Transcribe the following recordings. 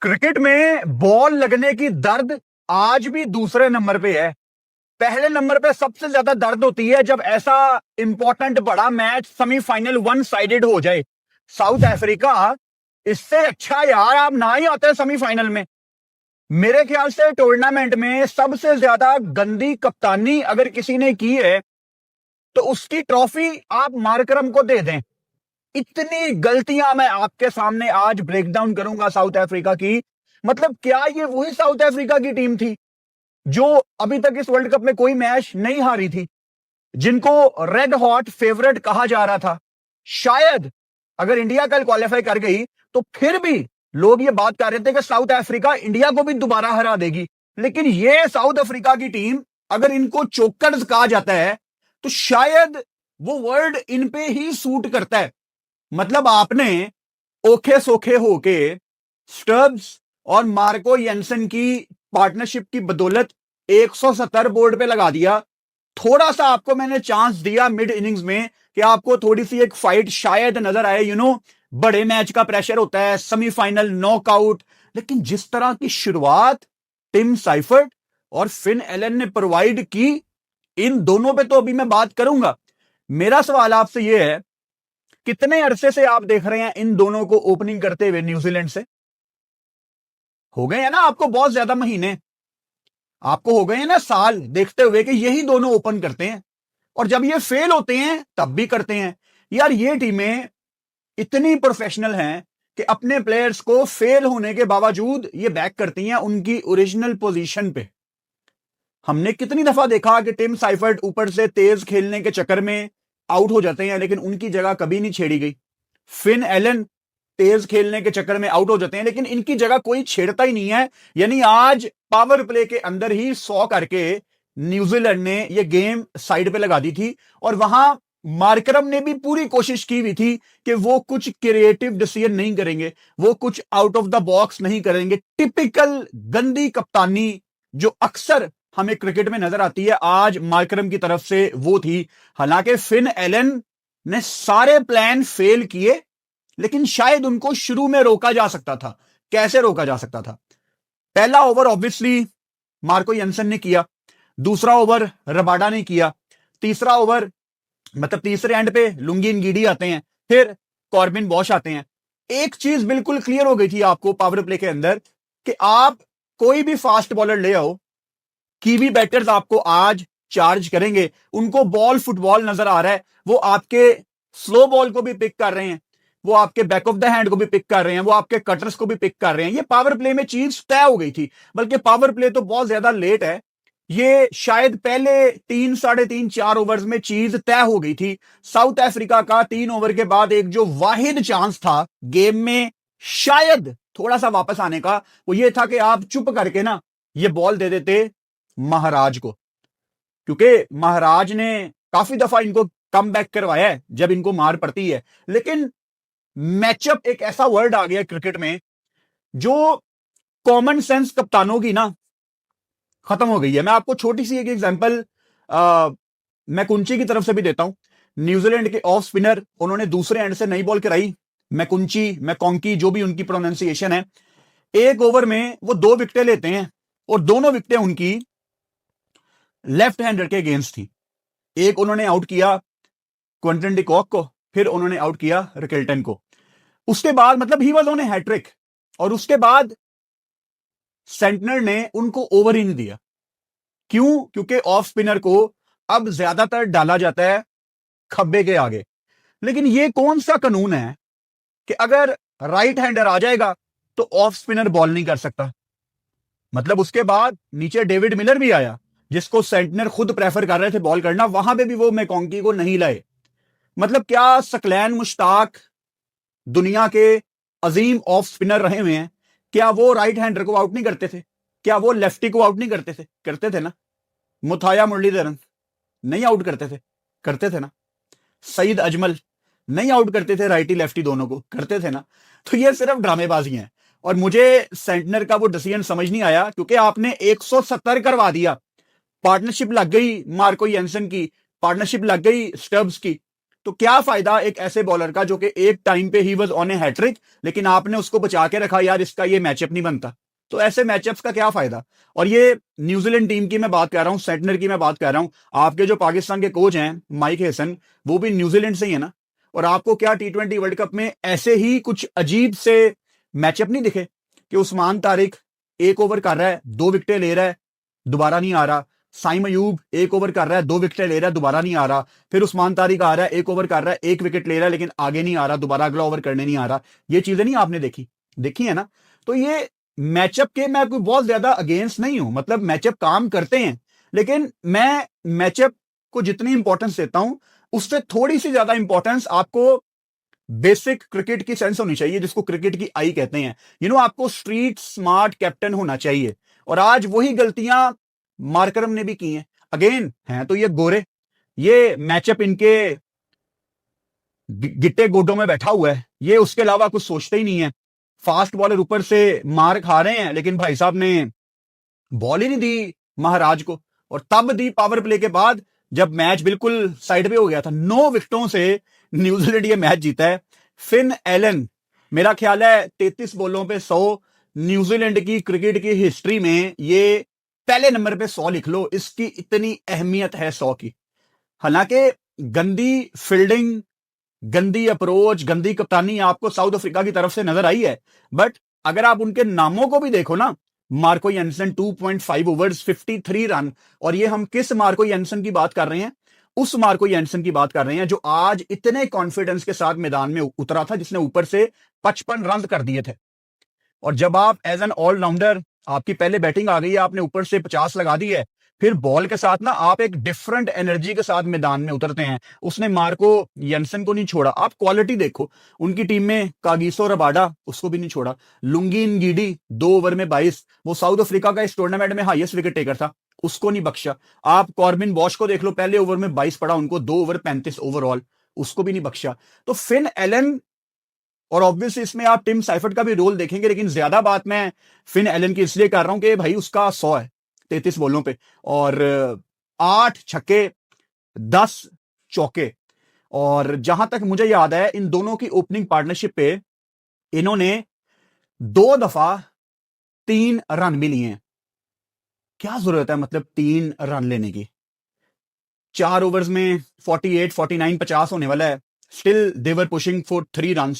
Cricket में ball लगने की दर्द आज भी दूसरे नंबर पे है। पहले नंबर पे सबसे ज्यादा दर्द होती है जब ऐसा इंपॉर्टेंट बड़ा मैच सेमीफाइनल वन साइडेड हो जाए। साउथ अफ्रीका, इससे अच्छा यार आप ना ही आते सेमीफाइनल में। मेरे ख्याल से टूर्नामेंट में सबसे ज्यादा गंदी कप्तानी अगर किसी ने की है तो उसकी ट्रॉफी आप मार्करम को दे दें। इतनी गलतियां मैं आपके सामने आज ब्रेक डाउन करूंगा साउथ अफ्रीका की। मतलब क्या ये वही साउथ अफ्रीका की टीम थी जो अभी तक इस वर्ल्ड कप में कोई मैच नहीं हारी थी, जिनको रेड हॉट फेवरेट कहा जा रहा था? शायद अगर इंडिया कल क्वालिफाई कर गई तो फिर भी लोग ये बात कर रहे थे कि साउथ अफ्रीका इंडिया को भी दोबारा हरा देगी। लेकिन ये साउथ अफ्रीका की टीम, अगर इनको चोकर्स कहा जाता है तो शायद वो वर्ड इन पे ही सूट करता है। मतलब आपने ओखे सोखे होके स्टर्ब्स और मार्को येंसन की पार्टनरशिप की बदौलत 170 बोर्ड पे लगा दिया। थोड़ा सा आपको मैंने चांस दिया मिड इनिंग्स में कि आपको थोड़ी सी एक फाइट शायद नजर आए। बड़े मैच का प्रेशर होता है, सेमीफाइनल, नॉकआउट। लेकिन जिस तरह की शुरुआत टिम साइफर्ट और फिन एलन ने प्रोवाइड की, इन दोनों पे तो अभी मैं बात करूंगा। मेरा सवाल आपसे यह है, कितने अरसे से आप देख रहे हैं इन दोनों को ओपनिंग करते हुए न्यूजीलैंड से? हो गए हैं ना आपको बहुत ज्यादा महीने, आपको हो गए हैं ना साल देखते हुए कि यही दोनों ओपन करते हैं। और जब ये फेल होते हैं तब भी करते हैं। यार ये टीमें इतनी प्रोफेशनल हैं कि अपने प्लेयर्स को फेल होने के बावजूद ये बैक करती हैं उनकी ओरिजिनल पोजीशन पे। हमने कितनी दफा देखा कि टिम साइफर्ट ऊपर से तेज खेलने के चक्कर में आउट हो जाते हैं, लेकिन उनकी जगह कभी नहीं छेड़ी गई। फिन एलन तेज खेलने के चक्कर में आउट हो जाते हैं, लेकिन इनकी जगह कोई छेड़ता ही नहीं है। यानी आज पावर प्ले के अंदर ही 100 करके न्यूजीलैंड ने यह गेम साइड पे लगा दी थी। और वहां मार्करम ने भी पूरी कोशिश की हुई थी कि वो कुछ क्रिएटिव डिसीजन नहीं करेंगे, वो कुछ आउट ऑफ द बॉक्स नहीं करेंगे। टिपिकल गंदी कप्तानी जो अक्सर हमें क्रिकेट में नजर आती है, आज मार्करम की तरफ से वो थी। हालांकि फिन एलन ने सारे प्लान फेल किए, लेकिन शायद उनको शुरू में रोका जा सकता था। कैसे रोका जा सकता था? पहला ओवर ऑब्वियसली मार्को येंसन ने किया, दूसरा ओवर रबाडा ने किया, तीसरा ओवर मतलब तीसरे एंड पे लुंगी नगीडी आते हैं, फिर कॉर्बिन बॉश आते हैं। एक चीज बिल्कुल क्लियर हो गई थी आपको पावर प्ले के अंदर कि आप कोई भी फास्ट बॉलर ले आओ, कीवी बैटर्स आपको आज चार्ज करेंगे। उनको बॉल फुटबॉल नजर आ रहा है, वो आपके स्लो बॉल को भी पिक कर रहे हैं, वो आपके बैक ऑफ द हैंड को भी पिक कर रहे हैं, वो आपके कटर्स को भी पिक कर रहे हैं। ये पावर प्ले में चीज तय हो गई थी। बल्कि पावर प्ले तो बहुत ज्यादा लेट है, ये शायद पहले 3, 3.5, 4 ओवर्स में चीज तय हो गई थी। साउथ अफ्रीका का 3 ओवर के बाद एक जो वाहिद चांस था गेम में शायद थोड़ा सा वापस आने का, वो ये था कि आप चुप करके ना ये बॉल दे देते महाराज को, क्योंकि महाराज ने काफी दफा इनको कम बैक करवाया है जब इनको मार पड़ती है। लेकिन मैचअप एक ऐसा वर्ड आ गया क्रिकेट में जो कॉमन सेंस कप्तानों की ना खत्म हो गई है। मैं आपको छोटी सी एक एग्जांपल मैकुंची की तरफ से भी देता हूं। न्यूजीलैंड के ऑफ स्पिनर, उन्होंने दूसरे एंड से नई बॉल कराई, मैकोंकी, जो भी उनकी प्रोनाउंसिएशन है। एक ओवर में वो 2 विकेटें लेते हैं और दोनों विकेटें उनकी लेफ्ट हैंडर के अगेंस्ट थी। एक उन्होंने आउट किया क्विंटन डिकॉक को, फिर उन्होंने आउट किया रिकेल्टन को। उसके बाद मतलब he was on a hattrick, और उसके बाद सेंटनर ने उनको ओवर ही नहीं दिया। क्यों? क्योंकि ऑफ स्पिनर को अब ज्यादातर डाला जाता है खब्बे के आगे। लेकिन ये कौन सा कानून है कि अगर राइट हैंडर आ जाएगा तो ऑफ स्पिनर बॉल नहीं कर सकता? मतलब उसके बाद नीचे डेविड मिलर भी आया, जिसको सेंटनर खुद प्रेफर कर रहे थे बॉल करना, वहां पे भी वो मैकोंकी को नहीं लाए। मतलब क्या सकलैन मुश्ताक दुनिया के अजीम ऑफ स्पिनर रहे हुए हैं, क्या वो राइट हैंडर को आउट नहीं करते थे? क्या वो लेफ्टी को आउट नहीं करते थे? करते थे ना। मुथाया मुरलीधरन नहीं आउट करते थे? करते थे ना। सईद अजमल नहीं आउट करते थे राइटी लेफ्टी दोनों को? करते थे ना। तो ये सिर्फ ड्रामेबाजी है। और मुझे सेंटनर का वो डिसीजन समझ नहीं आया, क्योंकि आपने 170 करवा दिया, पार्टनरशिप लग गई मार्को येंसन की, पार्टनरशिप लग गई स्टर्ब्स की, तो क्या फायदा एक ऐसे बॉलर का जो कि एक टाइम पे he was on a hattrick, लेकिन आपने उसको बचा के रखा, यार इसका ये मैचअप नहीं बनता। तो ऐसे मैचअप्स का क्या फायदा। और ये न्यूजीलैंड टीम की मैं बात कर रहा हूं, सेंटनर की मैं बात कर रहा हूं। आपके जो पाकिस्तान के कोच हैं माइक हेसन, वो भी न्यूजीलैंड से ही है ना। और आपको क्या T20 वर्ल्ड कप में ऐसे ही कुछ अजीब से मैचअप नहीं दिखे कि उस्मान तारिक एक ओवर कर रहा है, 2 विकेटें ले रहा है, दोबारा नहीं आ रहा। साइम अयूब एक ओवर कर रहा है, 2 विकेटें ले रहा है, दोबारा नहीं आ रहा। फिर उस्मान तारिक आ रहा है, एक ओवर कर रहा है, 1 विकेट ले रहा है, लेकिन आगे नहीं आ रहा, दोबारा अगला ओवर करने नहीं आ रहा। ये चीजें नहीं आपने देखी, देखी है ना। तो ये मैचअप के मैं कोई बहुत ज्यादा अगेंस्ट नहीं हूं, मतलब मैचअप काम करते हैं, लेकिन मैं मैचअप को जितनी इंपॉर्टेंस देता हूं उससे थोड़ी सी ज्यादा इंपॉर्टेंस आपको बेसिक क्रिकेट की सेंस होनी चाहिए, जिसको क्रिकेट की आई कहते हैं। आपको स्ट्रीट स्मार्ट कैप्टन होना चाहिए। और आज वही गलतियां मार्करम ने भी की हैं। अगेन हैं तो ये गोरे, ये मैचअप इनके गिट्टे गोडों में बैठा हुआ है, ये उसके अलावा कुछ सोचते ही नहीं है। फास्ट बॉलर ऊपर से मार खा रहे हैं, लेकिन भाई साहब ने बॉल ही नहीं दी महाराज को। और तब दी पावर प्ले के बाद, जब मैच बिल्कुल साइड पे हो गया था। 9 विकेटों से न्यूजीलैंड ये मैच जीता है। फिन एलन, मेरा ख्याल है 33 बॉलों पे 100, न्यूजीलैंड की क्रिकेट की हिस्ट्री में ये पहले नंबर पे 100 लिख लो, इसकी इतनी अहमियत है 100 की। हालांकि गंदी फील्डिंग, गंदी अप्रोच, गंदी कप्तानी आपको साउथ अफ्रीका की तरफ से नजर आई है, बट अगर आप उनके नामों को भी देखो ना, मार्को यंसन 2.5 ओवर्स 53 रन। और ये हम किस मार्को यंसन की बात कर रहे हैं, उस मार्को यंसन की बात कर रहे हैं जो आज इतने कॉन्फिडेंस के साथ मैदान में उतरा था, जिसने ऊपर से 55 रन कर दिए थे। और जब आप एज एन ऑलराउंडर, आपकी पहले बैटिंग आ गई है, आपने ऊपर से 50 लगा दी है, फिर बॉल के साथ ना आप एक डिफरेंट एनर्जी के साथ मैदान में उतरते हैं। उसने मार्को यंसन को नहीं छोड़ा। आप क्वालिटी देखो उनकी टीम में, कागिसो रबाडा उसको भी नहीं छोड़ा। लुंगी नगीडी 2 ओवर में 22, वो साउथ अफ्रीका का इस टूर्नामेंट में हाईएस्ट विकेट टेकर था, उसको नहीं बख्शा। आप कॉर्बिन बॉश को देख लो, पहले ओवर में 22 पड़ा उनको, 2 ओवर 35 ओवरऑल, उसको भी नहीं बख्शा। तो फिन एलन, और ऑब्वियसली इसमें आप टिम साइफर्ट का भी रोल देखेंगे, लेकिन ज्यादा बात मैं फिन एलन की इसलिए कर रहा हूं कि भाई उसका 100 है 33 बॉलों पे, और 8 छक्के 10 चौके। और जहां तक मुझे याद है, इन दोनों की ओपनिंग पार्टनरशिप पे इन्होंने 2 दफा 3 रन भी लिए हैं। क्या जरूरत है मतलब 3 रन लेने की, 4 ओवर्स में 48 49 50 होने वाला है, still they're pushing for 3 run.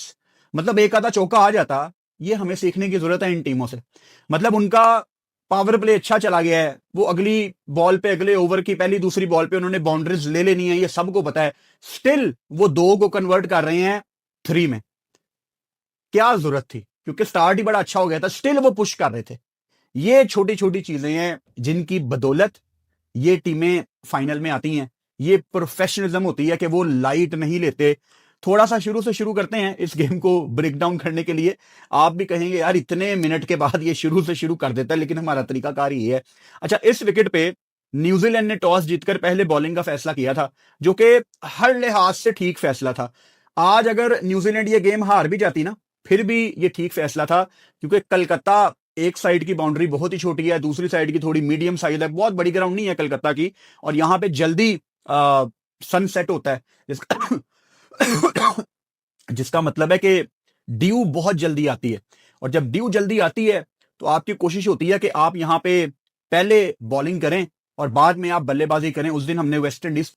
मतलब एक आधा चौका आ जाता। ये हमें सीखने की जरूरत है इन टीमों से। मतलब उनका पावर प्ले अच्छा चला गया है, वो अगली बॉल पे, अगले ओवर की पहली दूसरी बॉल पे उन्होंने बाउंड्रीज ले लेनी है, ये सबको पता है। स्टिल वो 2 को कन्वर्ट कर रहे हैं 3 में। क्या जरूरत थी, क्योंकि स्टार्ट ही बड़ा अच्छा हो गया था, स्टिल वो पुश कर रहे थे। ये छोटी छोटी चीजें हैं जिनकी बदौलत ये टीमें फाइनल में आती हैं। ये प्रोफेशनलिज्म होती है कि वो लाइट नहीं लेते। थोड़ा सा शुरू से शुरू करते हैं इस गेम को ब्रेक डाउन करने के लिए। आप भी कहेंगे यार इतने मिनट के बाद ये शुरू से शुरू कर देता है, लेकिन हमारा तरीकाकार ये है। अच्छा, इस विकेट पे न्यूजीलैंड ने टॉस जीतकर पहले बॉलिंग का फैसला किया था, जो कि हर लिहाज से ठीक फैसला था। आज अगर न्यूजीलैंड ये गेम हार भी जाती ना, फिर भी ये ठीक फैसला था, क्योंकि कलकत्ता एक साइड की बाउंड्री बहुत ही छोटी है, दूसरी साइड की थोड़ी मीडियम साइज है, बहुत बड़ी ग्राउंड नहीं है कलकत्ता की। और यहां पे जल्दी सनसेट होता है, जिसका जिसका मतलब है कि ड्यू बहुत जल्दी आती है। और जब ड्यू जल्दी आती है तो आपकी कोशिश होती है कि आप यहां पे पहले बॉलिंग करें और बाद में आप बल्लेबाजी करें। उस दिन हमने वेस्ट इंडीज